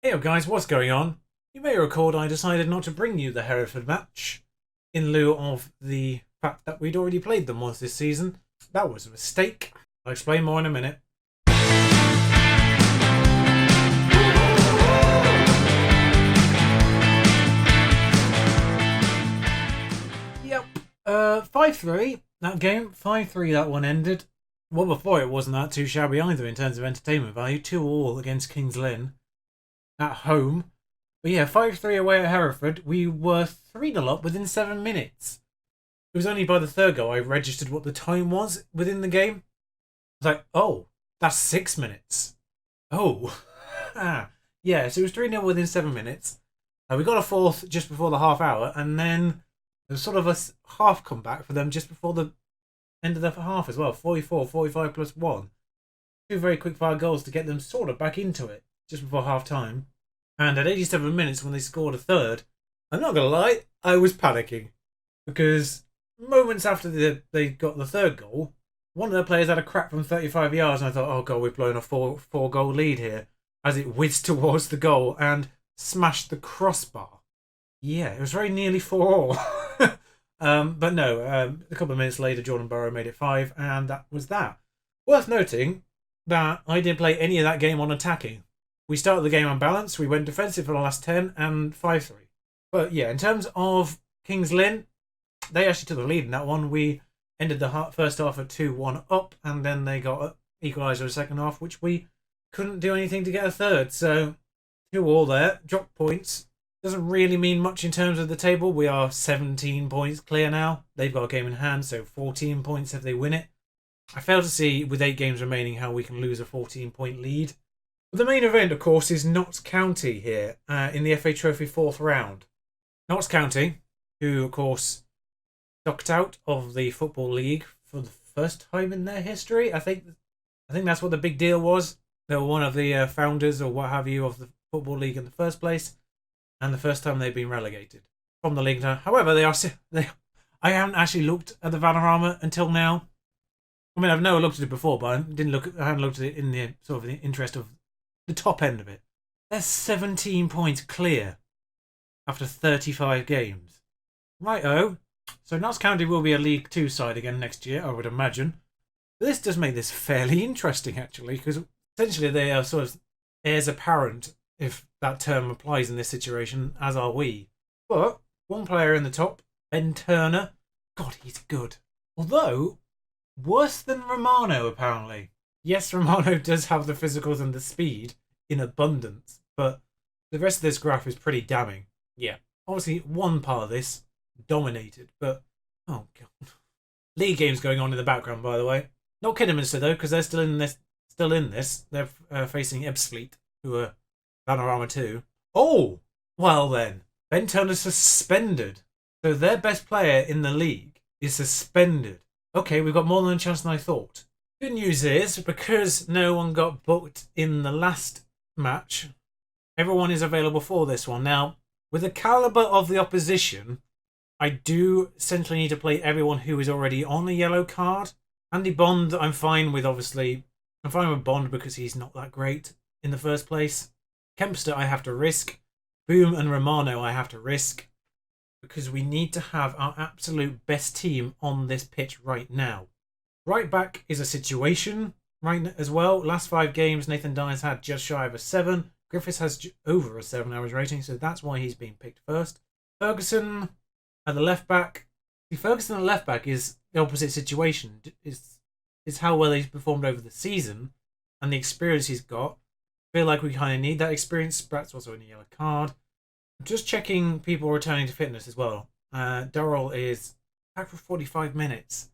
Hey guys, what's going on? You may recall I decided not to bring you the Hereford match in lieu of the fact that we'd already played them once this season. That was a mistake. I'll explain more in a minute. Yep. 5-3 that game. 5-3 that one ended. Well, before it wasn't that too shabby either in terms of entertainment value. 2-2 against Kings Lynn at home. But yeah, 5-3 away at Hereford. We were 3-0 up within 7 minutes. It was only by the third goal I registered what the time was within the game. I was like, oh, that's 6 minutes. Oh. Yeah, so it was 3-0 within 7 minutes. We got a fourth just before the half hour, and then there was sort of a half comeback for them just before the end of the half as well. 44, 45 plus 1. Two very quick fire goals to get them sort of back into it just before half time. And at 87 minutes, when they scored a third, I'm not going to lie, I was panicking. Because moments after they got the third goal, one of their players had a crack from 35 yards, and I thought, oh god, we've blown a four goal lead here, as it whizzed towards the goal and smashed the crossbar. Yeah, it was very nearly 4-all. But no, a couple of minutes later, Jordan Burrow made it 5, and that was that. Worth noting that I didn't play any of that game on attacking. We started the game unbalanced, we went defensive for the last 10, and 5-3. But yeah, in terms of Kings Lynn, they actually took the lead in that one. We ended the first half at 2-1 up, and then they got an equaliser in the second half, which we couldn't do anything to get a third. So 2-all there, drop points. Doesn't really mean much in terms of the table. We are 17 points clear now. They've got a game in hand, so 14 points if they win it. I fail to see, with 8 games remaining, how we can lose a 14-point lead. But the main event, of course, is Notts County here in the FA Trophy 4th round. Notts County, who, of course, knocked out of the Football League for the first time in their history. I think that's what the big deal was. They were one of the founders or what have you of the Football League in the first place, and the first time they've been relegated from the league. However, I haven't actually looked at the Vanarama until now. I mean, I've never looked at it before, but I haven't looked at it in the sort of the interest of the top end of it. They're 17 points clear after 35 games. Righto. So Notts County will be a League 2 side again next year, I would imagine. But this does make this fairly interesting, actually, because essentially they are sort of heirs apparent, if that term applies in this situation, as are we. But one player in the top, Ben Turner, God, he's good. Although, worse than Romano, apparently. Yes, Romano does have the physicals and the speed in abundance, but the rest of this graph is pretty damning. Yeah, obviously one part of this dominated, but oh god. League games going on in the background, by the way. Not Kidderminster though, because they're still in this. They're facing Ebbsfleet, who are Panorama 2. Oh, well then, Ben Turner's suspended, so their best player in the league is suspended. Okay, we've got more than a chance than I thought. Good news is, because no one got booked in the last match, everyone is available for this one. Now, with the calibre of the opposition, I do essentially need to play everyone who is already on a yellow card. Andy Bond, I'm fine with, obviously. I'm fine with Bond because he's not that great in the first place. Kempster, I have to risk. Boom and Romano, I have to risk. Because we need to have our absolute best team on this pitch right now. Right back is a situation right as well. Last 5 games, Nathan Dyer's had just shy of a 7. Griffiths has over a 7 average rating, so that's why he's being picked first. Ferguson at the left back. See, Ferguson at the left back is the opposite situation. It's how well he's performed over the season and the experience he's got. I feel like we kind of need that experience. Spratt's also in a yellow card. I'm just checking people returning to fitness as well. Durrell is back for 45 minutes.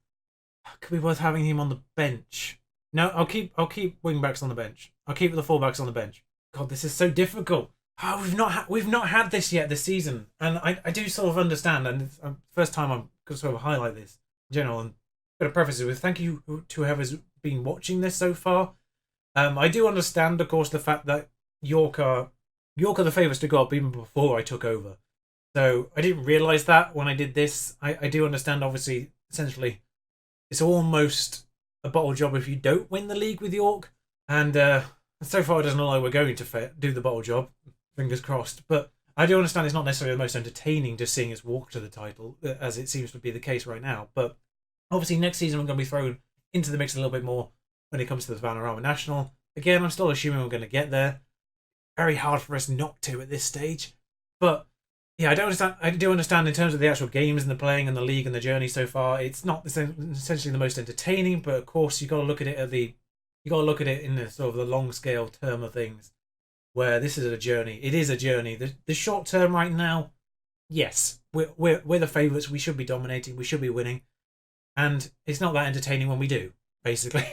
Could be worth having him on the bench. No, I'll keep wing backs on the bench. I'll keep the full backs on the bench. God, this is so difficult. Oh, we've not had this yet this season, and I do sort of understand. And it's the first time I'm going to sort of highlight this in general. And I'm going to preface it with thank you to whoever's been watching this so far. I do understand, of course, the fact that York are the favourites to go up even before I took over. So I didn't realise that when I did this. I do understand, obviously, essentially, it's almost a bottle job if you don't win the league with York. And so far, it doesn't look like we're going to do the bottle job. Fingers crossed. But I do understand it's not necessarily the most entertaining just seeing us walk to the title, as it seems to be the case right now. But obviously, next season we're going to be thrown into the mix a little bit more when it comes to the Vanarama National. Again, I'm still assuming we're going to get there. Very hard for us not to at this stage. But yeah, I do understand in terms of the actual games and the playing and the league and the journey so far. It's not essentially the most entertaining, but of course you got to look at it in the sort of the long scale term of things, where this is a journey. It is a journey. The short term right now, yes, we're the favourites. We should be dominating. We should be winning, and it's not that entertaining when we do, basically.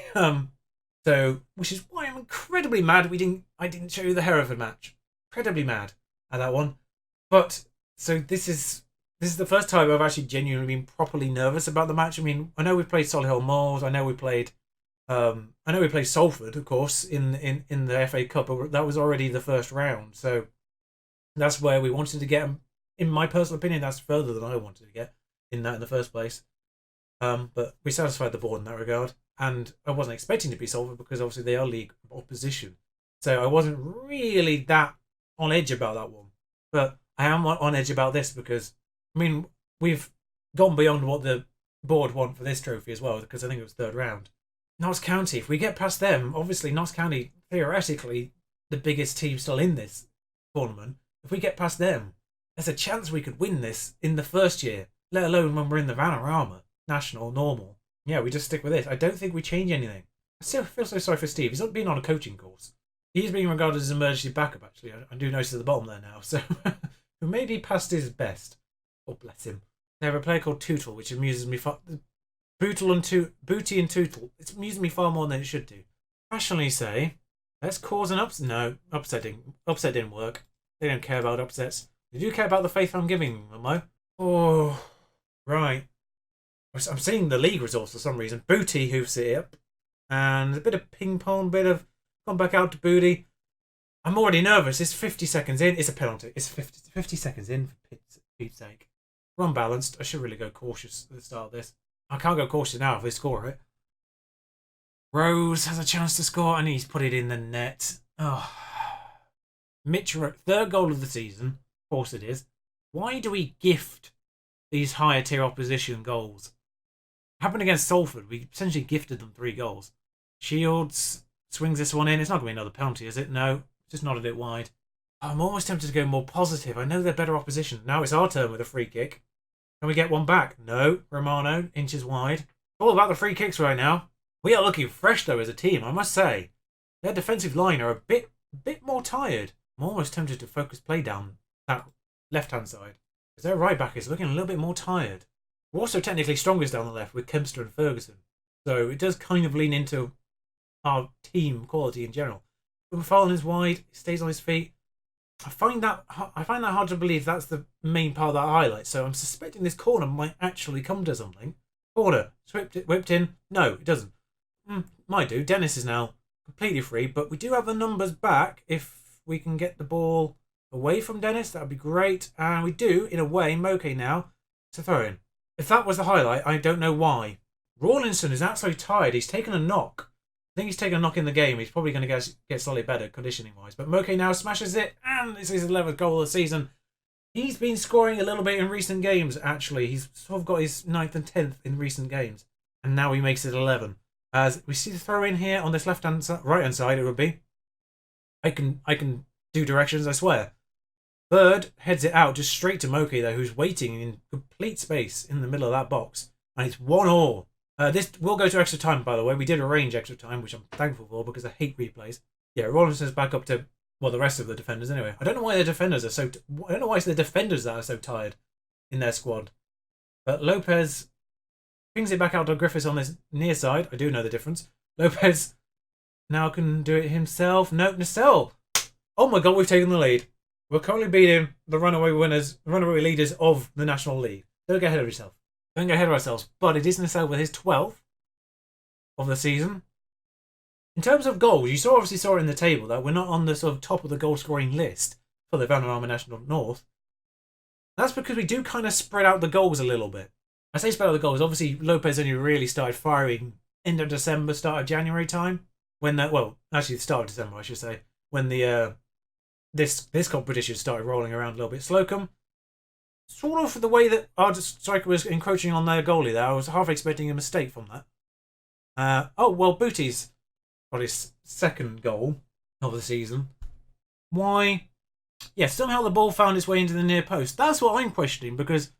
So, which is why I'm incredibly mad I didn't show you the Hereford match. Incredibly mad at that one. But so this is the first time I've actually genuinely been properly nervous about the match. I mean, I know we played Solihull Moors. I know we played Salford, of course, in the FA Cup, but that was already the first round. So that's where we wanted to get them. In my personal opinion, that's further than I wanted to get in the first place. But we satisfied the board in that regard. And I wasn't expecting to be Salford because obviously they are league opposition. So I wasn't really that on edge about that one. But I am on edge about this because, I mean, we've gone beyond what the board want for this trophy as well, because I think it was third round. Notts County, if we get past them, obviously Notts County, theoretically, the biggest team still in this tournament. If we get past them, there's a chance we could win this in the first year, let alone when we're in the Vanarama National Normal. Yeah, we just stick with it. I don't think we change anything. I still feel so sorry for Steve. He's not been on a coaching course. He's being regarded as an emergency backup, actually. I do notice at the bottom there now. So, maybe past his best. Oh, bless him. They have a player called Tootle, which amuses me far. Booty and Tootle. It's amusing me far more than it should do. Rationally say, let's cause an upset. No, upset didn't work. They don't care about upsets. They do care about the faith I'm giving them, though. Oh, right. I'm seeing the league results for some reason. Booty hoofs it up. And a bit of ping pong, gone back out to Booty. I'm already nervous. It's 50 seconds in. It's a penalty. It's 50 seconds in, for Pete's sake. We're unbalanced. I should really go cautious at the start of this. I can't go cautious now if they score it. Rose has a chance to score and he's put it in the net. Oh. Mitch, third goal of the season. Of course it is. Why do we gift these higher tier opposition goals? Happened against Salford. We essentially gifted them 3 goals. Shields swings this one in. It's not going to be another penalty, is it? No. Just nodded it wide. I'm almost tempted to go more positive. I know they're better opposition. Now it's our turn with a free kick. Can we get one back? No. Romano, inches wide. All about the free kicks right now. We are looking fresh, though, as a team, I must say. Their defensive line are a bit more tired. I'm almost tempted to focus play down that left-hand side, because their right back is looking a little bit more tired. We're also technically strongest down the left with Kempster and Ferguson. So it does kind of lean into our team quality in general. But McFarlane is wide, he stays on his feet. I find that hard to believe that's the main part of that highlight. So I'm suspecting this corner might actually come to something. Corner, whipped in. No, it doesn't. Might do. Dennis is now completely free, but we do have the numbers back. If we can get the ball away from Dennis, that would be great. And we do, in a way, Moke now to throw in. If that was the highlight, I don't know why. Rawlinson is absolutely tired. He's taken a knock. I think he's taken a knock in the game. He's probably going to get slightly better conditioning-wise. But Moke now smashes it, and this is his 11th goal of the season. He's been scoring a little bit in recent games, actually. He's sort of got his 9th and 10th in recent games. And now he makes it 11. As we see the throw in here on this right-hand side, it would be. I can do directions, I swear. Bird heads it out just straight to Moke, though, who's waiting in complete space in the middle of that box. And it's 1-1. This will go to extra time, by the way. We did arrange extra time, which I'm thankful for because I hate replays. Yeah, Rawlinson's back up to, well, the rest of the defenders anyway. I don't know why the defenders are so... I don't know why it's the defenders that are so tired in their squad. But Lopez pings it back out to Griffiths on this near side. I do know the difference. Lopez now can do it himself. Nope, Nacelle. Oh my god, we've taken the lead. We're currently beating the runaway leaders of the National League. Don't get ahead of yourself. Don't get ahead of ourselves. But it is Nacelle with his 12th of the season. In terms of goals, you obviously saw in the table that we're not on the sort of top of the goal scoring list for the Vanarama National North. That's because we do kind of spread out the goals a little bit. I say spread out the goals. Obviously, Lopez only really started firing end of December, start of January time. When that, well, actually the start of December, I should say. When the this competition started rolling around a little bit. Slocum, sort of the way that our striker was encroaching on their goalie there, I was half expecting a mistake from that. Oh, well, Booty's got his second goal of the season. Why? Yeah, somehow the ball found its way into the near post. That's what I'm questioning, because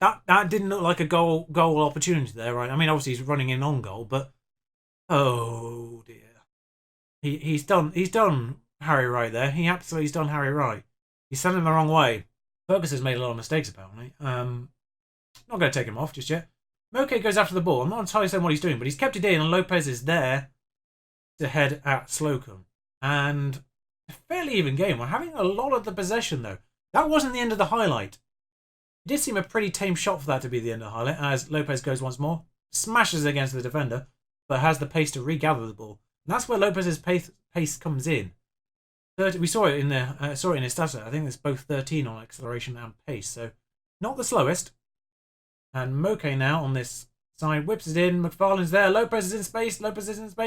that didn't look like a goal opportunity there, right? I mean, obviously he's running in on goal, but oh dear, he's done Harry Wright there. He absolutely's done Harry Wright. He's sent him the wrong way. Ferguson's made a lot of mistakes apparently. Not going to take him off just yet. Moke goes after the ball. I'm not entirely certain what he's doing, but he's kept it in, and Lopez is there to head at Slocum. And a fairly even game. We're having a lot of the possession though. That wasn't the end of the highlight. It did seem a pretty tame shot for that to be the end of the highlight, as Lopez goes once more, smashes against the defender, but has the pace to regather the ball. And that's where Lopez's pace comes in. We saw it in his stats. I think it's both 13 on acceleration and pace, so not the slowest. And Moke now on this side whips it in. McFarlane's there. Lopez is in space.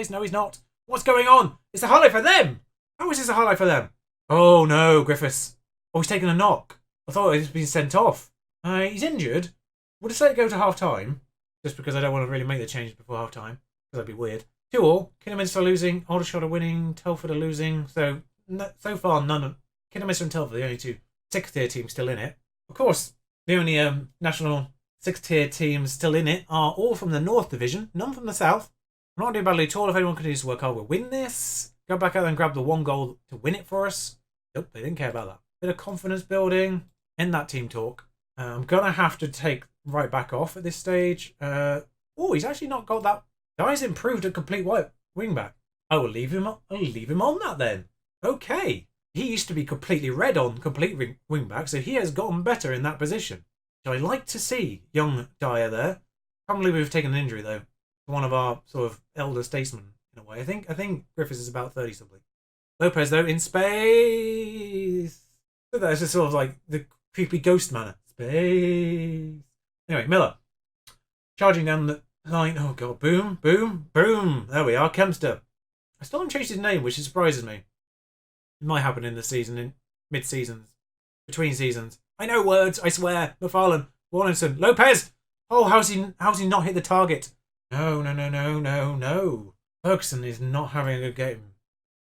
No, he's not. What's going on? It's a highlight for them. How is this a highlight for them? Oh no, Griffiths. Oh, he's taken a knock. I thought he'd been sent off. He's injured. Would have said go to half time, just because I don't want to really make the changes before half time, because that'd be weird. 2-2. Kidderminster losing. Aldershot are winning. Telford are losing. So far, none of Kidderminster and Telford are the only two 6th tier teams still in it. Of course, the only national 6th tier teams still in it are all from the North Division, none from the South. We're not doing badly at all. If anyone continues to work hard, we'll win this. Go back out and grab the 1 goal to win it for us. Nope, they didn't care about that. Bit of confidence building. End that team talk. I'm going to have to take right back off at this stage. Oh, he's actually not got that. Guy's improved at complete white wing back. I will leave him on that then. Okay. He used to be completely red on complete wing back, so he has gotten better in that position. So I like to see young Dyer there. Can't believe we've taken an injury though. One of our sort of elder statesmen in a way. I think Griffiths is about 30 something. Lopez though in space. So that's just sort of like the creepy ghost manner. Space. Anyway, Miller charging down the line. Oh god, boom, boom, boom. There we are, Kempster. I still haven't changed his name, which surprises me. It might happen in the season, in mid-seasons, between seasons. I know words, I swear. McFarlane, Warrenson, Lopez. Oh, how's he not hit the target? No. Ferguson is not having a good game.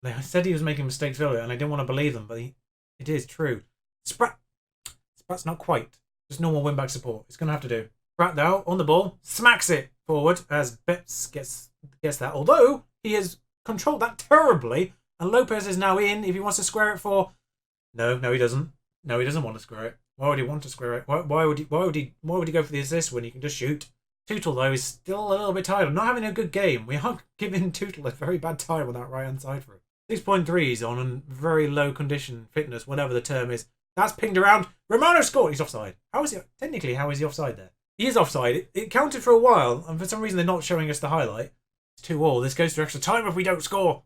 They said he was making mistakes earlier, and I didn't want to believe them, but it is true. Sprat's not quite. Just normal wing-back support. It's going to have to do. Sprat now on the ball, smacks it forward as Betts gets that. Although he has controlled that terribly, and Lopez is now in. If he wants to square it for, no, he doesn't. No, he doesn't want to square it. Why would he want to square it? Why would he go for the assist when he can just shoot? Tootle though is still a little bit tired of not having a good game. We are giving Tootle a very bad time on that right hand side for him. 6.3 is on and very low condition fitness, whatever the term is. That's pinged around. Romano scored. He's offside. How is he offside there? He is offside. It counted for a while, and for some reason they're not showing us the highlight. It's 2-2. This goes to extra time if we don't score.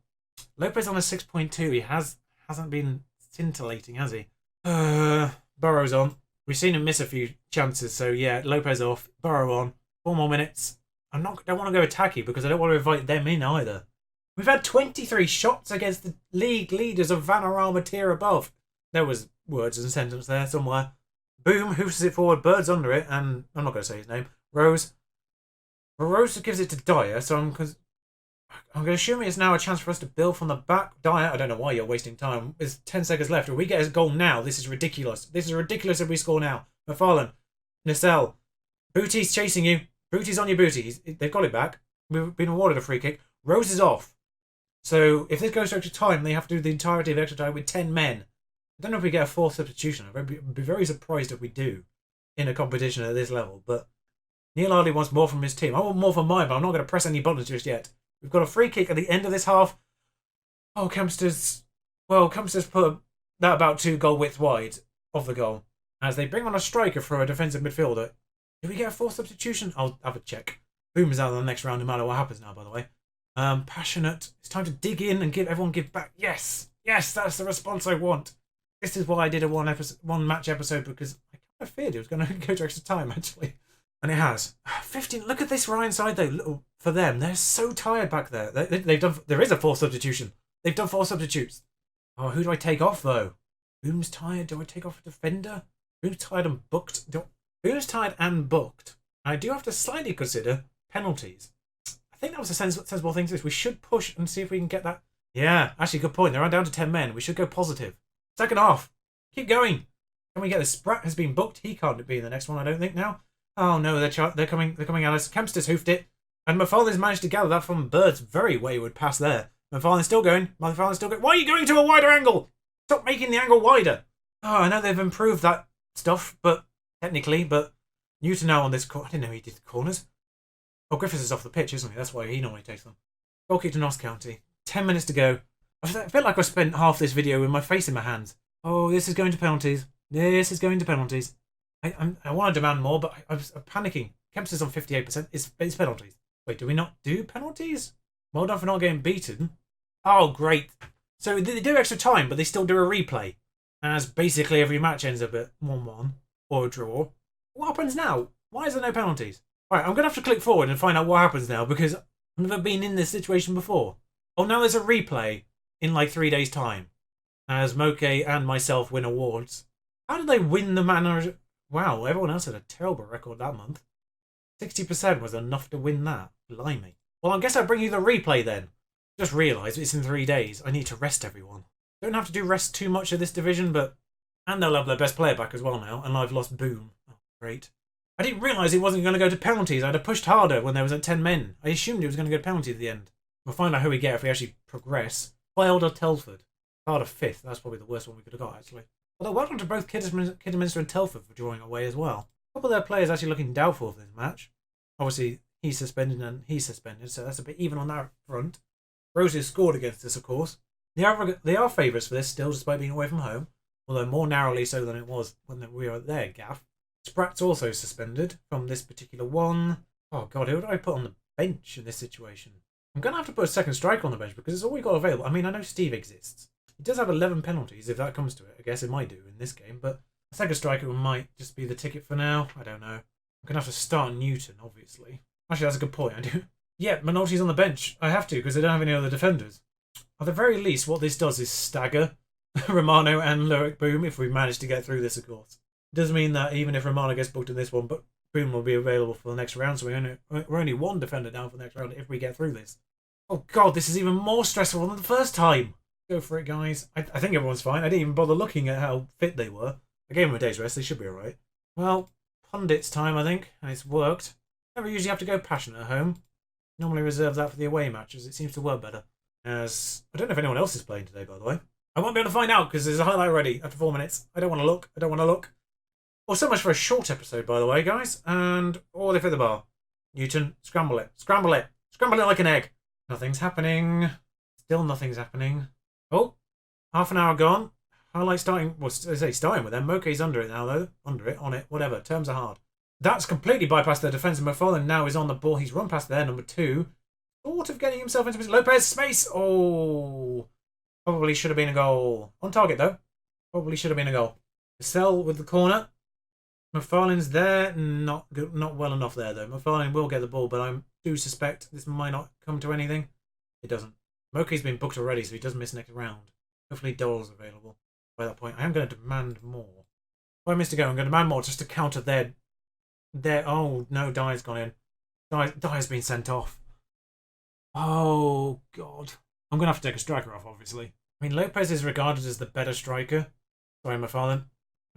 Lopez on a 6.2. He hasn't been scintillating, has he? Burrow's on. We've seen him miss a few chances, so yeah, Lopez off. Burrow on. 4 more minutes. Don't want to go attacky because I don't want to invite them in either. We've had 23 shots against the league leaders of Vanarama tier above. There was words and sentence there somewhere. Boom, hoofs it forward, Bird's under it, and I'm not going to say his name. Rose gives it to Dyer, so I'm going to assume it's now a chance for us to build from the back. Dyer, I don't know why you're wasting time. There's 10 seconds left. If we get a goal now, this is ridiculous. This is ridiculous if we score now. McFarlane, Nacelle, Booty's chasing you. Booty's on your booty. They've got it back. We've been awarded a free kick. Rose is off. So if this goes to extra time, they have to do the entirety of extra time with 10 men. I don't know if we get a 4th substitution. I'd be very surprised if we do in a competition at this level. But Neil Hardley wants more from his team. I want more from mine, but I'm not going to press any buttons just yet. We've got a free kick at the end of this half. Oh, Kempster's put that about 2 goal width wide of the goal as they bring on a striker for a defensive midfielder. Do we get a 4th substitution? I'll have a check. Boom is out in the next round no matter what happens now, by the way. Passionate. It's time to dig in and everyone give back. Yes, that's the response I want. This is why I did a one match episode, because I kind of feared it was going to go to extra time actually, and it has. 15. Look at this right side though. For them, they're so tired back there. They've done. There is a 4th substitution. They've done 4 substitutes. Oh, who do I take off, though? Boom's tired. Do I take off a defender? Boom's tired and booked. Boom's tired and booked. I do have to slightly consider penalties. I think that was a sensible thing to do. We should push and see if we can get that. Yeah, actually, good point. They're down to 10 men. We should go positive. Second half. Keep going. Can we get this? Spratt has been booked. He can't be in the next one, I don't think, now. Oh, no, they're coming at us. Kempster's hoofed it. And McFarlane's managed to gather that from Bird's very wayward pass there. McFarlane's still going. McFarlane's still going. Why are you going to a wider angle? Stop making the angle wider. Oh, I know they've improved that stuff, but technically, Newton now on this corner. I didn't know he did the corners. Oh, Griffiths is off the pitch, isn't he? That's why he normally takes them. Goal kick to Notts County. 10 minutes to go. I feel like I spent half this video with my face in my hands. Oh, this is going to penalties. This is going to penalties. I want to demand more, but I'm panicking. Kempster's on 58%. It's penalties. Wait, do we not do penalties? Well done for not getting beaten. Oh, great. So they do extra time, but they still do a replay. As basically every match ends up at 1-1 or a draw. What happens now? Why is there no penalties? Alright, I'm going to have to click forward and find out what happens now, because I've never been in this situation before. Oh, now there's a replay in like 3 days' time. As Moke and myself win awards. How did they win the man? Wow, everyone else had a terrible record that month. 60% was enough to win that. Blimey. Well, I guess I'll bring you the replay then. Just realised it's in 3 days. I need to rest everyone. Don't have to do rest too much of this division, but... And they'll have their best player back as well now, and I've lost Boom. Oh, great. I didn't realise it wasn't going to go to penalties. I'd have pushed harder when there was at 10 men. I assumed it was going to go to penalties at the end. We'll find out who we get if we actually progress. Fylde or Telford? Fylde 5th. That's probably the worst one we could have got, actually. Although, well done to both Kidderminster and Telford for drawing away as well. A couple of their players actually looking doubtful for this match. Obviously, he's suspended and he's suspended, so that's a bit even on that front. Roses scored against us, of course. They are favourites for this still, despite being away from home. Although more narrowly so than it was when we were there, Gaff. Spratt's also suspended from this particular one. Oh, God, who would I put on the bench in this situation? I'm going to have to put a second striker on the bench because it's all we got available. I mean, I know Steve exists. He does have 11 penalties, if that comes to it. I guess it might do in this game, but a second striker might just be the ticket for now. I don't know. I'm going to have to start Newton, obviously. Actually, that's a good point. I do. Yeah, Minolti's on the bench. I have to because they don't have any other defenders. At the very least, what this does is stagger Romano and Loic Boom if we manage to get through this, of course. It does mean that even if Romano gets booked in this one, but Boom will be available for the next round, so we're only one defender down for the next round if we get through this. Oh, God, this is even more stressful than the first time. Go for it, guys. I think everyone's fine. I didn't even bother looking at how fit they were. I gave them a day's rest. They should be all right. Well, pundits time, I think. And it's worked. Never usually have to go passionate at home. Normally reserve that for the away matches. It seems to work better. As I don't know if anyone else is playing today, by the way. I won't be able to find out because there's a highlight already after 4 minutes. I don't want to look. I don't want to look. Well, so much for a short episode, by the way, guys. And all they fit the bar. Newton, scramble it. Scramble it. Scramble it like an egg. Nothing's happening. Still nothing's happening. Oh, half an hour gone. Highlight starting. Well, I say starting with them. Moke's under it now, though. Under it, on it, whatever. Terms are hard. That's completely bypassed their defence, and McFarlane now is on the ball. He's run past there, number 2. Sort of getting himself into Lopez. Space. Oh. Probably should have been a goal. On target, though. Probably should have been a goal. Cassell with the corner. McFarlane's there. Not good, not well enough there, though. McFarlane will get the ball, but I do suspect this might not come to anything. It doesn't. Moke's been booked already, so he does miss next round. Hopefully Dole's available by that point. I am going to demand more. If I missed a go, I'm going to demand more just to counter their... Oh, no, Dyer's gone in. Dyer's been sent off. Oh, God. I'm going to have to take a striker off, obviously. I mean, Lopez is regarded as the better striker. Sorry, McFarlane.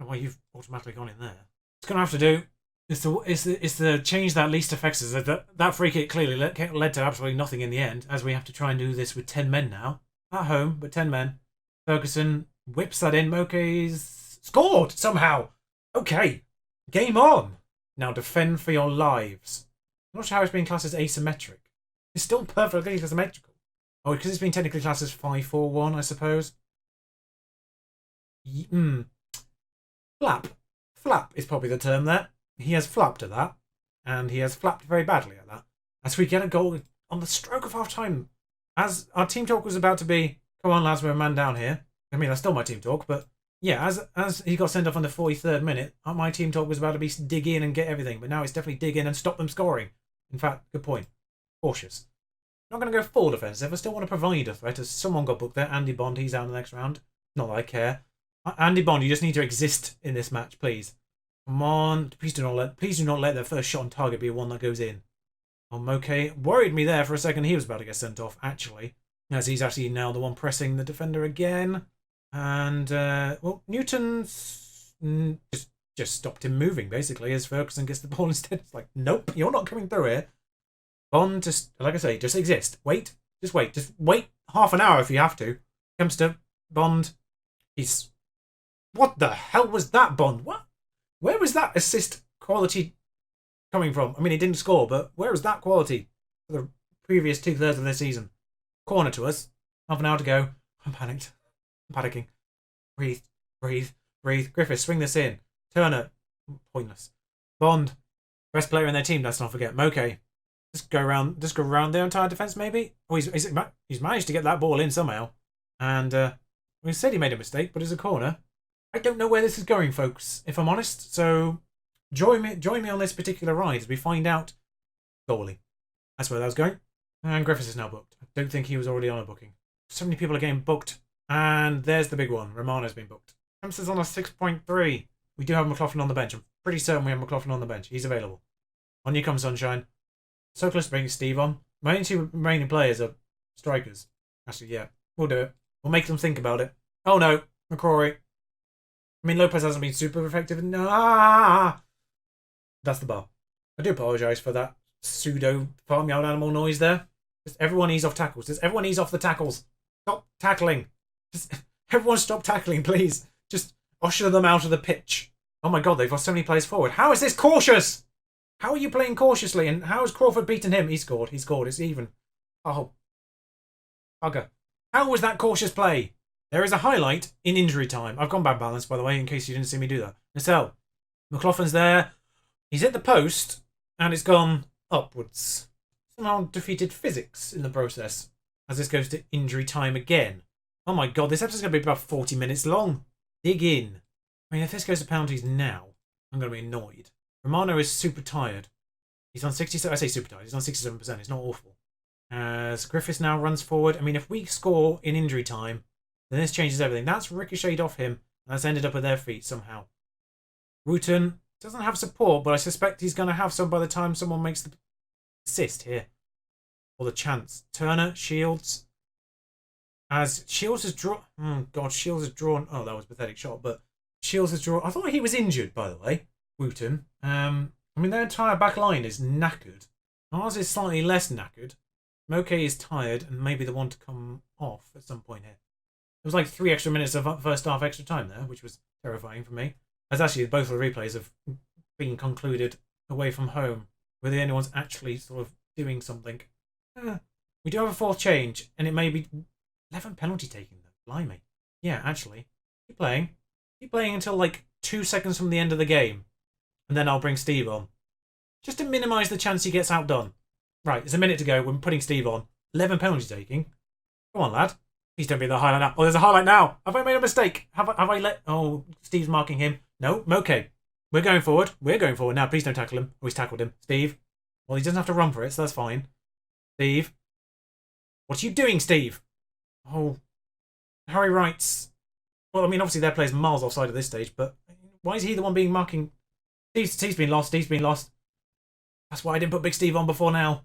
Oh, well, you've automatically gone in there. It's going to have to do... It's the change that least affects us. That free kick clearly led to absolutely nothing in the end, as we have to try and do this with 10 men now. At home, but 10 men. Ferguson whips that in. Moke's scored somehow. Okay, game on. Now defend for your lives. I'm not sure how it's been classed as asymmetric. It's still perfectly symmetrical. Oh, because it's been technically classed as 5-4-1, I suppose. Flap. Flap is probably the term there. He has flapped at that, and he has flapped very badly at that. As we get a goal on the stroke of half-time. As our team talk was about to be, come on lads, we're a man down here. I mean, that's still my team talk, but yeah, as he got sent off on the 43rd minute, my team talk was about to be dig in and get everything, but now it's definitely dig in and stop them scoring. In fact, good point. Cautious. Not going to go full defensive. I still want to provide a threat, as someone got booked there. Andy Bond, he's out in the next round. Not that I care. Andy Bond, you just need to exist in this match, please. Come on. Please do not let their first shot on target be one that goes in. Oh, Moke worried me there for a second. He was about to get sent off, actually. As he's actually now the one pressing the defender again. And, well, Newton's just stopped him moving, basically, as Ferguson gets the ball instead. It's like, nope, you're not coming through here. Bond, just, like I say, just exist. Wait. Just wait. Just wait half an hour if you have to. Comes to Bond. He's... What the hell was that, Bond? What? Where was that assist quality coming from? I mean, he didn't score, but where was that quality for the previous 2/3 of this season? Corner to us. Half an hour to go. I'm panicked. I'm panicking. Breathe. Breathe. Breathe. Griffiths, swing this in. Turner. Pointless. Bond. Best player in their team, let's not forget. Moke. Just go around their entire defence, maybe? Oh, he's managed to get that ball in somehow. And, we said he made a mistake, but it's a corner. I don't know where this is going, folks, if I'm honest. So, join me on this particular ride as we find out. Goalie. That's where that was going. And Griffiths is now booked. I don't think he was already on a booking. So many people are getting booked. And there's the big one. Romano's been booked. Hampstead's on a 6.3. We do have McLaughlin on the bench. I'm pretty certain we have McLaughlin on the bench. He's available. On you come, Sunshine. So close to bringing Steve on. My only two remaining players are strikers. Actually, yeah. We'll do it. We'll make them think about it. Oh no. McCrory. I mean, Lopez hasn't been super effective. Nah. That's the bar. I do apologise for that pseudo farmyard animal noise there. Just everyone ease off tackles. Just everyone ease off the tackles. Stop tackling. Just everyone stop tackling, please. Just usher them out of the pitch. Oh my god, they've got so many players forward. How is this cautious? How are you playing cautiously? And how has Crawford beaten him? He scored. He scored. It's even. Oh. Bugger. How was that cautious play? There is a highlight in injury time. I've gone bad balance, by the way, in case you didn't see me do that. Nacelle. McLaughlin's there. He's hit the post, and it's gone upwards. Somehow defeated physics in the process, as this goes to injury time again. Oh my god, this episode's going to be about 40 minutes long. Dig in. I mean, if this goes to penalties now, I'm going to be annoyed. Romano is super tired. He's on 67. I say super tired. He's on 67%. It's not awful. As Griffiths now runs forward. I mean, if we score in injury time, then this changes everything. That's ricocheted off him. And that's ended up at their feet somehow. Wooten doesn't have support, but I suspect he's going to have some by the time someone makes the assist here. Or the chance. Turner, Shields. As Shields has drawn... Oh, God, Shields has drawn... Oh, that was a pathetic shot, but Shields has drawn... I thought he was injured, by the way. Wooten. I mean, their entire back line is knackered. Ours is slightly less knackered. Moke is tired and maybe the one to come off at some point here. It was like 3 extra minutes of first half extra time there, which was terrifying for me. As actually both of the replays have been concluded away from home. We're the only ones actually sort of doing something. We do have a fourth change, and it may be 11 penalty taking though. Blimey. Yeah, actually. Keep playing. Keep playing until like 2 seconds from the end of the game. And then I'll bring Steve on. Just to minimise the chance he gets outdone. Right, there's a minute to go. We're putting Steve on. 11 penalty taking. Come on, lad. Please don't be the highlight now. Oh, there's a highlight now. Have I made a mistake? Have I let... Oh, Steve's marking him. No, Moke. We're going forward. We're going forward now. Please don't tackle him. Oh, he's tackled him. Steve. Well, he doesn't have to run for it, so that's fine. Steve. What are you doing, Steve? Oh. Harry writes... Well, I mean, obviously their player's miles offside at this stage, but why is he the one being marking... Steve's been lost. Steve's been lost. That's why I didn't put Big Steve on before now.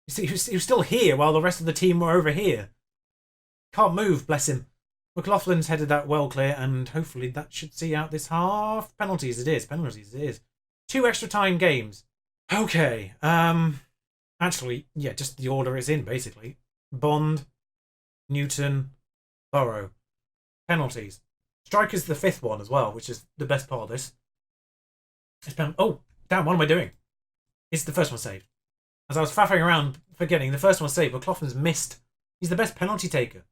You see, he was still here while the rest of the team were over here. Can't move, bless him. McLaughlin's headed that well clear, and hopefully that should see out this half. Penalties it is. Penalties it is. 2 extra time games. Okay. Actually, yeah, just the order is in, basically. Bond, Newton, Burrow. Penalties. Striker's the 5th one as well, which is the best part of this. Oh, damn, what am I doing? It's the first one saved. As I was faffing around forgetting, the first one saved, McLaughlin's missed. He's the best penalty taker.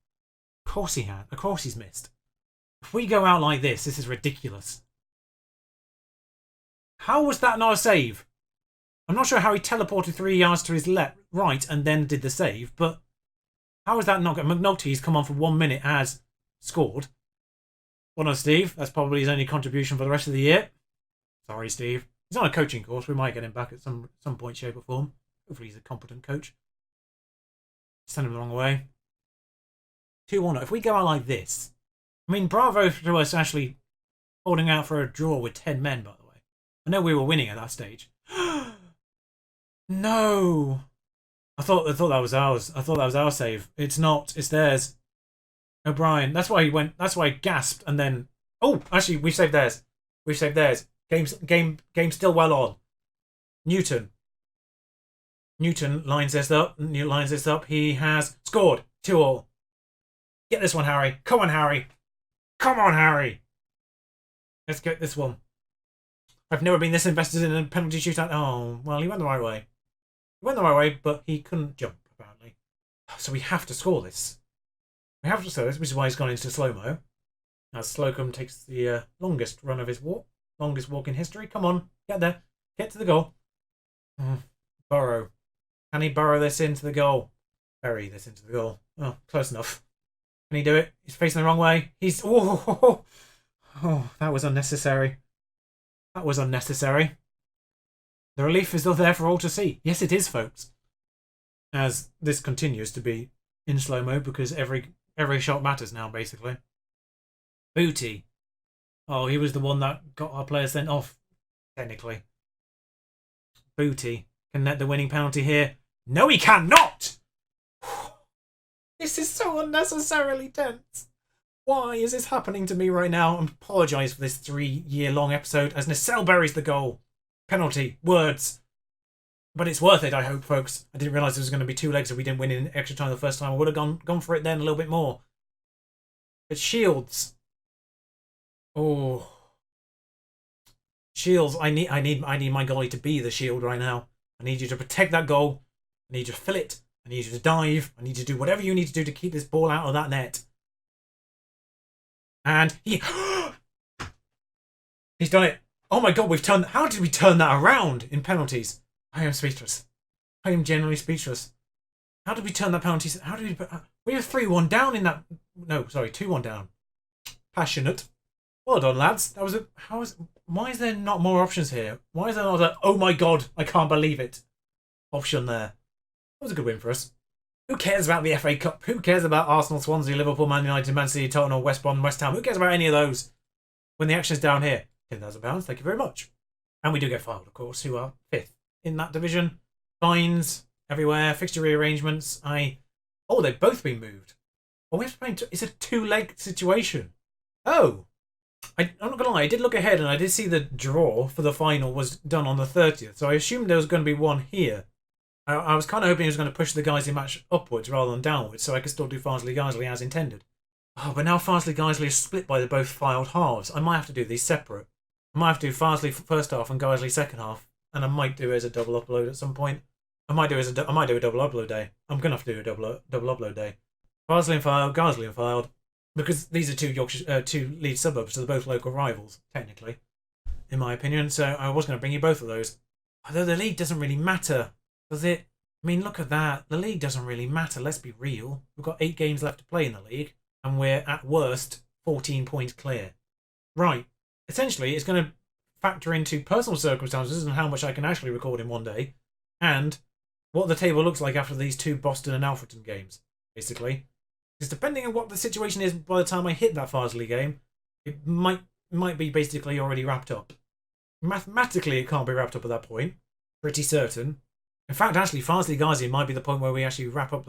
Of course he had. Of course he's missed. If we go out like this is ridiculous. How was that not a save? I'm not sure how he teleported 3 yards to his right and then did the save, but how is that not... McNulty's come on for 1 minute, has scored. Well done, Steve. That's probably his only contribution for the rest of the year. Sorry, Steve. He's on a coaching course. We might get him back at some point, shape or form. Hopefully he's a competent coach. Send him the wrong way. 2-1. If we go out like this, I mean, bravo to us actually holding out for a draw with 10 men, by the way. I know we were winning at that stage. No! I thought that was ours. I thought that was our save. It's not. It's theirs. O'Brien. That's why he went. That's why he gasped and then. Oh, actually, we saved theirs. We saved theirs. Game still well on. Newton lines this up. He has scored 2-2. Get this one, Harry. Come on, Harry. Come on, Harry. Let's get this one. I've never been this invested in a penalty shootout. Oh, well, he went the right way. He went the right way, but he couldn't jump, apparently. So we have to score this. We have to score this, which is why he's gone into slow-mo. As Slocum takes the longest run of his walk. Longest walk in history. Come on, get there. Get to the goal. Burrow. Can he burrow this into the goal? Bury this into the goal. Oh, close enough. Can he do it? He's facing the wrong way. He's... Oh, that was unnecessary. That was unnecessary. The relief is still there for all to see. Yes, it is, folks. As this continues to be in slow-mo because every shot matters now, basically. Booty. Oh, he was the one that got our players sent off, technically. Booty can net the winning penalty here. No, he cannot! This is so unnecessarily tense. Why is this happening to me right now? I apologise for this 3-year-long episode as Nacelle buries the goal. Penalty. Words. But it's worth it, I hope, folks. I didn't realise there was going to be 2 legs if we didn't win in extra time the first time. I would have gone for it then a little bit more. But Shields. Oh. Shields, I need my goalie to be the shield right now. I need you to protect that goal. I need you to fill it. I need you to dive. I need you to do whatever you need to do to keep this ball out of that net. And he... He's done it. Oh my god, we've turned... How did we turn that around in penalties? I am speechless. I am genuinely speechless. How did we turn that penalty... How did we... We were 3-1 down in that... No, sorry, 2-1 down. Passionate. Well done, lads. That was a... How is... Why is there not more options here? Why is there not a... Oh my god, I can't believe it option there? That was a good win for us. Who cares about the FA Cup? Who cares about Arsenal, Swansea, Liverpool, Man United, Man City, Tottenham, West Brom, West Ham? Who cares about any of those? When the action's down here. £10,000, thank you very much. And we do get filed, of course, who are 5th in that division. Fines everywhere, fixture rearrangements. Oh, they've both been moved. Oh, we have to play... It's a 2-leg situation. Oh. I'm not going to lie, I did look ahead and I did see the draw for the final was done on the 30th. So I assumed there was going to be one here. I was kind of hoping he was going to push the Guiseley match upwards rather than downwards so I could still do Farnsley-Guiseley as intended. Oh, but now Farnsley-Guiseley is split by the both filed halves. I might have to do these separate. I might have to do Farnsley first half and Guiseley second half. And I might do it as a double upload at some point. I might do a double upload day. I'm going to have to do a double upload day. Farnsley and filed, Guiseley and filed. Because these are two Leeds suburbs, so they're both local rivals, technically. In my opinion. So I was going to bring you both of those. Although the league doesn't really matter. Does it? I mean, look at that. The league doesn't really matter. Let's be real. We've got 8 games left to play in the league. And we're, at worst, 14 points clear. Right. Essentially, it's going to factor into personal circumstances and how much I can actually record in one day. And what the table looks like after these 2 Boston and Alfreton games, basically. Because depending on what the situation is by the time I hit that Farnsley game, it might be basically already wrapped up. Mathematically, it can't be wrapped up at that point. Pretty certain. In fact, actually, Farnsley-Guiseley might be the point where we actually wrap up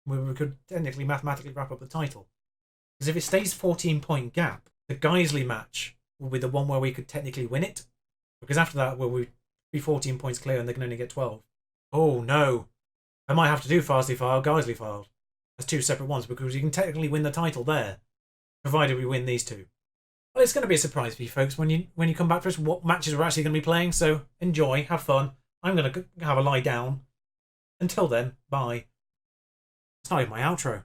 where we could technically mathematically wrap up the title. Because if it stays 14-point gap, the Guiseley match will be the one where we could technically win it. Because after that, we'll be 14 points clear and they can only get 12. Oh no. I might have to do Farnsley filed, Guiseley filed. As 2 separate ones because you can technically win the title there. Provided we win these 2. Well, it's going to be a surprise for you folks when you come back for us what matches we're actually going to be playing. So enjoy, have fun. I'm going to have a lie down. Until then, bye. It's not even my outro.